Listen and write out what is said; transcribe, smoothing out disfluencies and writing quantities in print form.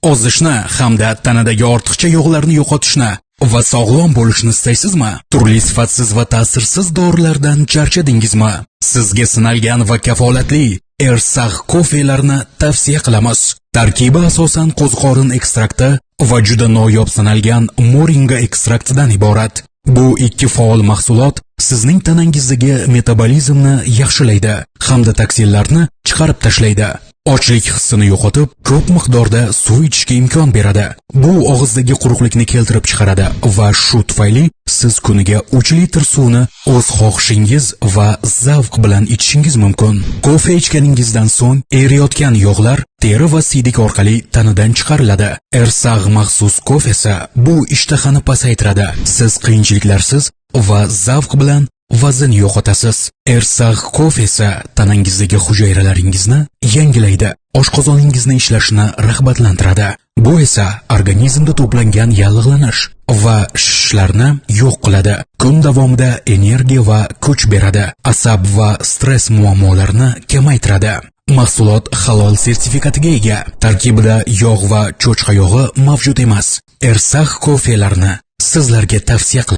ozishni hamda tanadagi ortiqcha yog'larni yo'qotishni va sog'lom bo'lishni istaysizmi? Turli sifatsiz va ta'sirsiz dorilardan charchadingizmi? Sizga sinalgan va kafolatli Ersag kofelarni tavsiya qilamiz. Tarkibi asosan qo'ziqorin ekstrakti va juda noyob sanalgan moringa ekstraktidan iborat. Bu ikki faol mahsulot sizning tanangizdagi metabolizmni yaxshilaydi hamda toksinlarni chiqarib tashlaydi. Ochlik hissini yo'qotib, ko'p miqdorda suv ichishga imkon beradi. Bu og'izdagi quruqlikni keltirib chiqaradi va shu tufayli siz kuniga 3 litr suvni o'z xohishingiz va zavq bilan ichishingiz mumkin. Kofe ichganingizdan so'ng eriyotgan yog'lar teri va siydik orqali tanadan chiqariladi. Ersag maxsus kofesi bu ishtahani pasaytiradi. Siz qiyinchiliklarsiz va zavq bilan vazn yo'qotasiz. Ersag kofesi tanangizdagi hujayralaringizni yangilaydi. Oshqozoningizni ishlashini rag'batlantiradi. Bu esa organizmda to'plangan yallig'lanish va shishlarni yo'q qiladi. Kun davomida energiya va kuch beradi. Asab va stress muammolarini kamaytiradi. Mahsulot halol sertifikatiga ega. Tarkibida yog' va cho'chqa yog'i mavjud emas. Ersag kofelarni sizlarga tavsiya qilamiz.